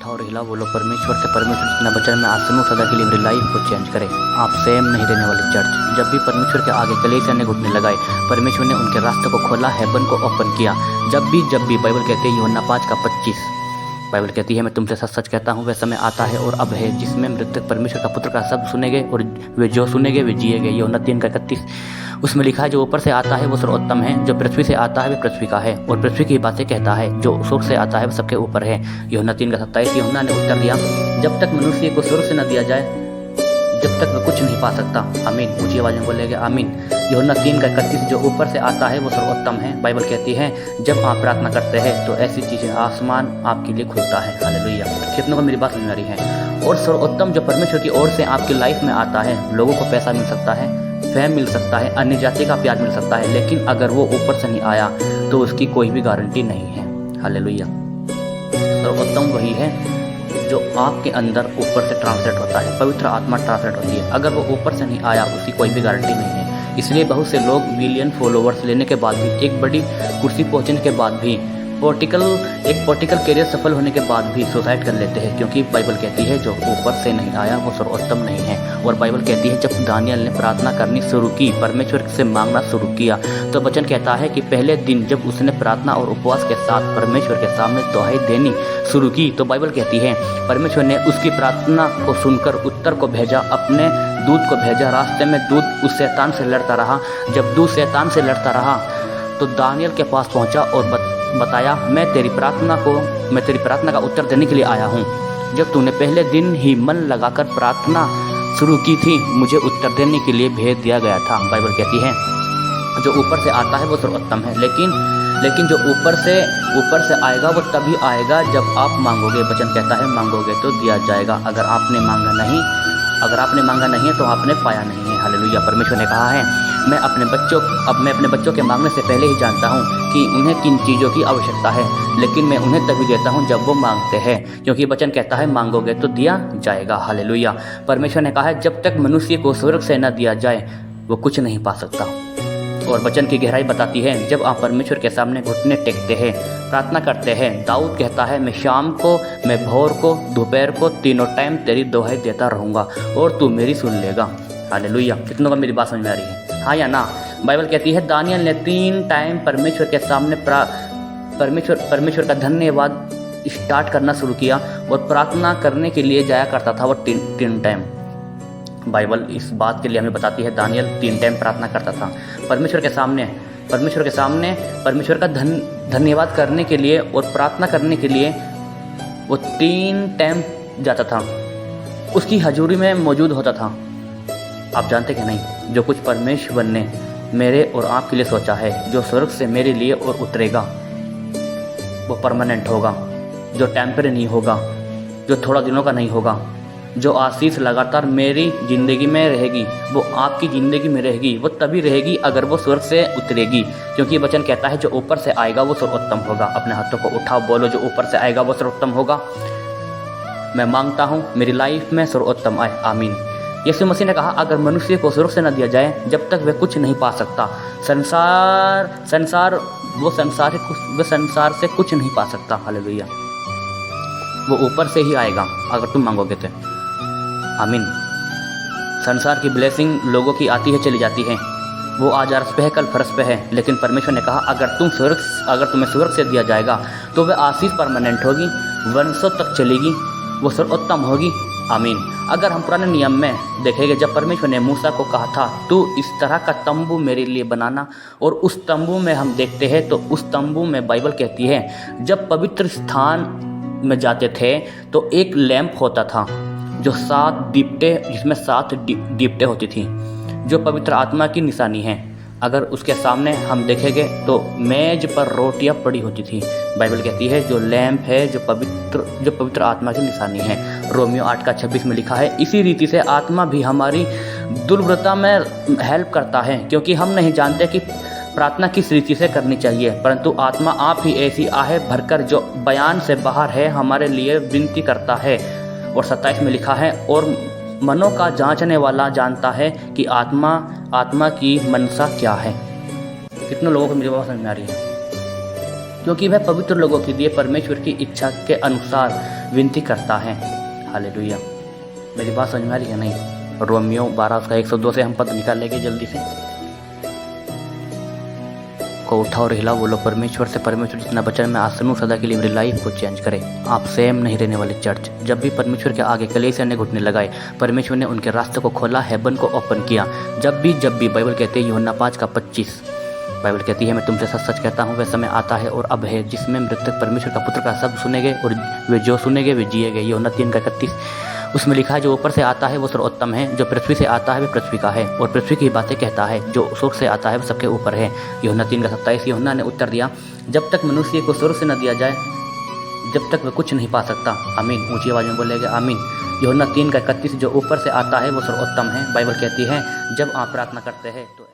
उठाओ और हिला बोलो परमेश्वर से, परमेश्वर जितना वचन में आज सुनो सदा के लिए मेरी लाइफ को चेंज करे। आप सेम नहीं रहने वाले चर्च। जब भी परमेश्वर के आगे कलीसिया ने घुटने लगाए, परमेश्वर ने उनके रास्ते को खोला, हेवन को ओपन किया। जब भी बाइबल कहती है यूहन्ना 5:25, बाइबल कहती है मैं तुमसे सच सच कहता हूँ, वह समय आता है और अब है जिसमें मृतक परमेश्वर का पुत्र का शब्द सुनेंगे और वे जो सुनेंगे वे जिएंगे। यूहन्ना 3:31, उसमें लिखा है जो ऊपर से आता है वो सर्वोत्तम है, जो पृथ्वी से आता है वह पृथ्वी का है और पृथ्वी की बातें कहता है, जो स्वर्ग से आता है वह सबके ऊपर है। यूहन्ना 3:27, यूहन्ना ने उत्तर दिया जब तक मनुष्य को स्वर्ग से न दिया जाए जब तक वह कुछ नहीं पा सकता। आमीन। ऊंची आवाज में बोलेंगे आमीन। यूहन्ना 3:31, जो ऊपर से आता है वो सर्वोत्तम है। बाइबल कहती है जब आप प्रार्थना करते हैं तो ऐसी चीजें आसमान आपके लिए खुलता है। हालेलुया। कितनों को मेरी बात समझ आ रही है? और सर्वोत्तम जो परमेश्वर की ओर से आपकी लाइफ में आता है, लोगों को पैसा मिल सकता है, फेम मिल सकता है, अन्य जाति का प्यार मिल सकता है, लेकिन अगर वो ऊपर से नहीं आया तो उसकी कोई भी गारंटी नहीं है। हालेलुया। सर्वोत्तम वही है जो आपके अंदर ऊपर से ट्रांसलेट होता है, पवित्र आत्मा ट्रांसलेट होती है। अगर वो ऊपर से नहीं आया उसकी कोई भी गारंटी नहीं है। इसलिए बहुत से लोग मिलियन फॉलोवर्स लेने के बाद भी, एक बड़ी कुर्सी पहुंचने के बाद भी, पॉलिटिकल कैरियर सफल होने के बाद भी सुसाइड कर लेते हैं, क्योंकि बाइबल कहती है जो ऊपर से नहीं आया वो सर्वोत्तम नहीं है। और बाइबल कहती है जब दानियल ने प्रार्थना करनी शुरू की, परमेश्वर से मांगना शुरू किया, तो वचन कहता है कि पहले दिन जब उसने प्रार्थना और उपवास के साथ परमेश्वर के सामने दुहाई देनी शुरू की, तो बाइबल कहती है परमेश्वर ने उसकी प्रार्थना को सुनकर उत्तर को भेजा, अपने दूत को भेजा। रास्ते में दूत उस शैतान से लड़ता रहा। जब दूत शैतान से लड़ता रहा तो दानियल के पास पहुंचा और बताया मैं तेरी प्रार्थना का उत्तर देने के लिए आया हूँ। जब तूने पहले दिन ही मन लगाकर प्रार्थना शुरू की थी, मुझे उत्तर देने के लिए भेज दिया गया था। बाइबल कहती है जो ऊपर से आता है वो सर्वोत्तम है, लेकिन जो ऊपर से आएगा वो तभी आएगा जब आप मांगोगे। वचन कहता है मांगोगे तो दिया जाएगा। अगर आपने मांगा नहीं है तो आपने पाया नहीं है। हालेलुया। परमेश्वर ने कहा है मैं अपने बच्चों के मांगने से पहले ही जानता हूँ कि उन्हें किन चीज़ों की आवश्यकता है, लेकिन मैं उन्हें तभी देता हूँ जब वो मांगते हैं, क्योंकि वचन कहता है मांगोगे तो दिया जाएगा। हालेलुया। परमेश्वर ने कहा है जब तक मनुष्य को स्वर्ग से न दिया जाए वो कुछ नहीं पा सकता। और वचन की गहराई बताती है जब आप परमेश्वर के सामने घुटने टेकते हैं, प्रार्थना करते हैं। दाऊद कहता है मैं शाम को, मैं भोर को, दोपहर को, तीनों टाइम तेरी दुहाई देता रहूँगा और तू मेरी सुन लेगा। हालेलुया। कितनों को मेरी बात समझ में आ रही है? हाँ या ना? बाइबल कहती है दानियल ने 3 टाइम परमेश्वर के सामने परमेश्वर का धन्यवाद स्टार्ट करना शुरू किया और प्रार्थना करने के लिए जाया करता था वो 3 टाइम। बाइबल इस बात के लिए हमें बताती है दानियल 3 टाइम प्रार्थना करता था परमेश्वर के सामने परमेश्वर का धन्यवाद करने के लिए और प्रार्थना करने के लिए वो 3 टाइम जाता था, उसकी हजूरी में मौजूद होता था। आप जानते कि नहीं, जो कुछ परमेश्वर ने मेरे और आपके लिए सोचा है, जो स्वर्ग से मेरे लिए और उतरेगा वो परमानेंट होगा, जो टेम्परेरी नहीं होगा, जो थोड़ा दिनों का नहीं होगा। जो आशीष लगातार मेरी ज़िंदगी में रहेगी वो आपकी ज़िंदगी में रहेगी। वो तभी रहेगी अगर वो स्वर्ग से उतरेगी, क्योंकि वचन कहता है जो ऊपर से आएगा वो सर्वोत्तम होगा। अपने हाथों को उठाओ, बोलो जो ऊपर से आएगा वो सर्वोत्तम होगा। मैं मांगता हूँ मेरी लाइफ में सर्वोत्तम आए। आमीन। यीशु मसीह ने कहा अगर मनुष्य को स्वर्ग से न दिया जाए जब तक वह कुछ नहीं पा सकता। संसार से कुछ नहीं पा सकता। हालेलुया। वो ऊपर से ही आएगा अगर तुम मांगोगे तो। आमीन। संसार की ब्लेसिंग लोगों की आती है चली जाती है, वो आज अर्श पे है कल फर्श पे है, लेकिन परमेश्वर ने कहा अगर तुम्हें स्वर्ग से दिया जाएगा तो वह आशीष परमानेंट होगी, वर्षों तक चलेगी, वो सर्वोत्तम होगी। आमीन। अगर हम पुराने नियम में देखेंगे जब परमेश्वर ने मूसा को कहा था तू इस तरह का तंबू मेरे लिए बनाना, और उस तंबू में हम देखते हैं तो उस तंबू में बाइबल कहती है जब पवित्र स्थान में जाते थे तो एक लैंप होता था जो 7 दीपटे, जिसमें 7 दीपटे होती थी, जो पवित्र आत्मा की निशानी है। अगर उसके सामने हम देखेंगे तो मेज पर रोटियां पड़ी होती थी। बाइबल कहती है जो लैंप है जो पवित्र आत्मा की निशानी है। रोमियो 8:26 में लिखा है इसी रीति से आत्मा भी हमारी दुर्बलता में हेल्प करता है, क्योंकि हम नहीं जानते कि प्रार्थना किस रीति से करनी चाहिए, परंतु आत्मा आप ही ऐसी आहे भरकर जो बयान से बाहर है हमारे लिए विनती करता है। और 27 में लिखा है और मनों का जांचने वाला जानता है कि आत्मा की मनसा क्या है। कितने लोगों को मेरी बात समझ में आ रही है? क्योंकि वह पवित्र लोगों के लिए परमेश्वर की इच्छा के अनुसार विनती करता है। हालेलुया। मेरी बात समझ में आ रही है नहीं? रोमियो 12 उसका 102 से हम पद निकाल लेंगे जल्दी से। को उठा और हिला, बोलो परमेश्वर से, परमेश्वर जितना वचन में आज सुनूं सदा के लिए मेरी लाइफ को चेंज करे। आप सेम नहीं रहने वाले चर्च। जब भी परमेश्वर के आगे कलीसिया ने घुटने लगाए, परमेश्वर ने उनके रास्ते को खोला, हेवन को ओपन किया। जब भी बाइबल कहते हैं यूहन्ना 5:25, बाइबल कहती है मैं तुमसे सच सच कहता हूँ, वह समय आता है और अब है जिसमें मृतक परमेश्वर का पुत्र का शब्द सुनेंगे और वे जो सुनेंगे वे जिएंगे। यूहन्ना 3:31 उसमें लिखा है जो ऊपर से आता है वो सर्वोत्तम है, जो पृथ्वी से आता है वह पृथ्वी का है और पृथ्वी की बातें कहता है, जो स्वर्ग से आता है वह सबके ऊपर है। यूहन्ना 3:27 यूहन्ना ने उत्तर दिया, जब तक मनुष्य को स्वर्ग से न दिया जाए जब तक वह कुछ नहीं पा सकता। आमीन। ऊंची आवाज में बोलेगा आमीन। यूहन्ना 3:31 जो ऊपर से आता है वो सर्वोत्तम है। बाइबल कहती है जब आप प्रार्थना करते हैं तो